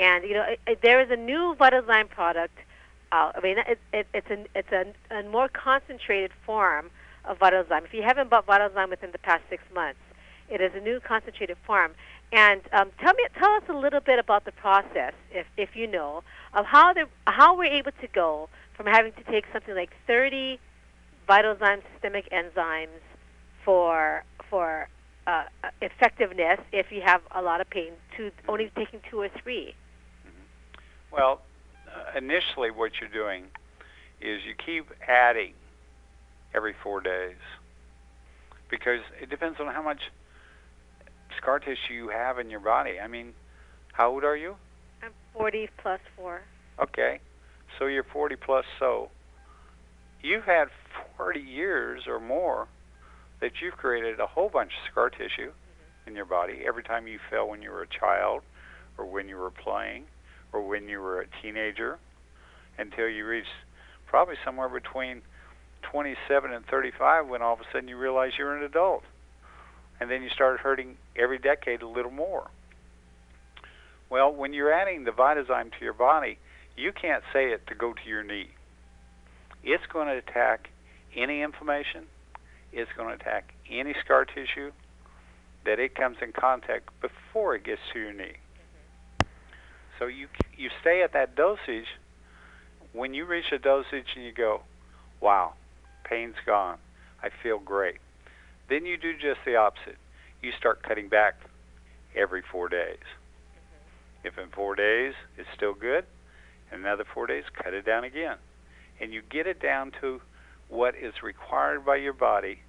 And there is a new Vitalzym product. I mean, it's a more concentrated form of Vitalzym. If you haven't bought Vitalzym within the past 6 months, it is a new concentrated form. And tell us a little bit about the process, if you know, of how we're able to go from having to take something like 30 Vitalzym systemic enzymes for effectiveness if you have a lot of pain to only taking 2 or 3. Well, initially what you're doing is you keep adding every 4 days, because it depends on how much scar tissue you have in your body. I mean, how old are you? I'm 40 plus 4. Okay, so you're 40 plus, so you've had 40 years or more that you've created a whole bunch of scar tissue in your body every time you fell when you were a child, or when you were playing, or when you were a teenager, until you reached probably somewhere between 27 and 35, when all of a sudden you realize you're an adult. And then you started hurting every decade a little more. Well, when you're adding the Vitalzym to your body, you can't say it to go to your knee. It's going to attack any inflammation. It's going to attack any scar tissue that it comes in contact before it gets to your knee. So you stay at that dosage. When you reach a dosage and you go, wow, pain's gone, I feel great. Then you do just the opposite. You start cutting back every 4 days. If in 4 days it's still good, in another 4 days, cut it down again. And you get it down to what is required by your body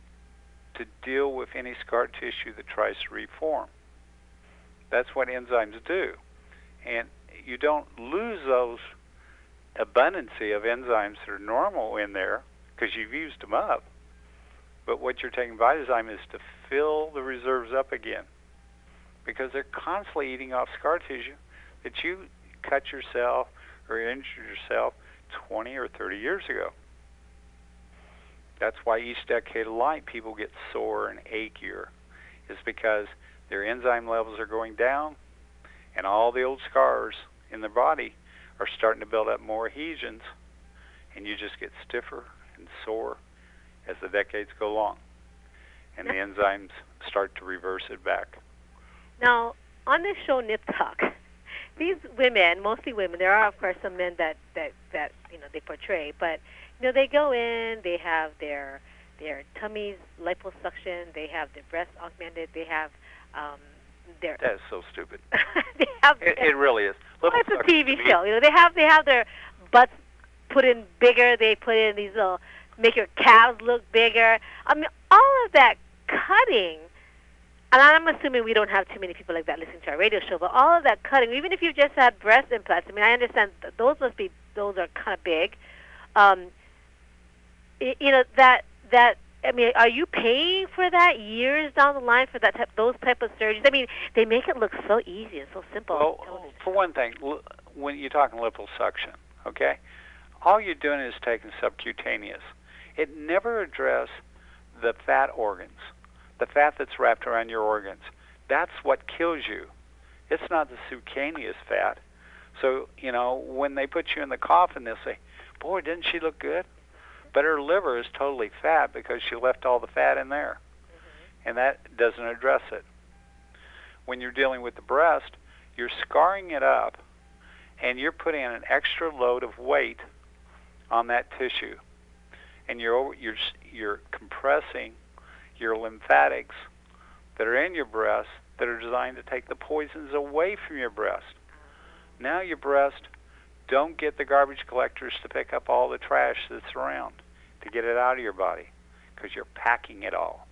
to deal with any scar tissue that tries to reform. That's what enzymes do. And you don't lose those abundancy of enzymes that are normal in there because you've used them up. But what you're taking Vitalzym is to fill the reserves up again, because they're constantly eating off scar tissue that you cut yourself or injured yourself 20 or 30 years ago. That's why each decade of life people get sore and achier, is because their enzyme levels are going down, and all the old scars in their body are starting to build up more adhesions, and you just get stiffer and sore as the decades go along, and the enzymes start to reverse it back. Now, on this show, Nip Talk, these women, mostly women, there are of course some men that they portray, but they go in, they have their tummies liposuction, they have their breasts augmented, they have their. That's so stupid. They have. It really is. Well, it's a TV show. They have their butts put in bigger. They put in these little, make your calves look bigger. I mean, all of that cutting. And I'm assuming we don't have too many people like that listening to our radio show, but all of that cutting, even if you've just had breast implants, I mean, I understand those are kind of big. I mean, are you paying for that years down the line for those type of surgeries? I mean, they make it look so easy and so simple. Well, for one thing, when you're talking liposuction, okay, all you're doing is taking subcutaneous. It never addresses the fat organs, the fat that's wrapped around your organs. That's what kills you. It's not the subcutaneous fat. So, when they put you in the coffin, they'll say, boy, didn't she look good? But her liver is totally fat because she left all the fat in there. And that doesn't address it. When you're dealing with the breast, you're scarring it up, and you're putting an extra load of weight on that tissue. And you're compressing your lymphatics that are in your breast that are designed to take the poisons away from your breast. Now your breast don't get the garbage collectors to pick up all the trash that's around to get it out of your body, because you're packing it all.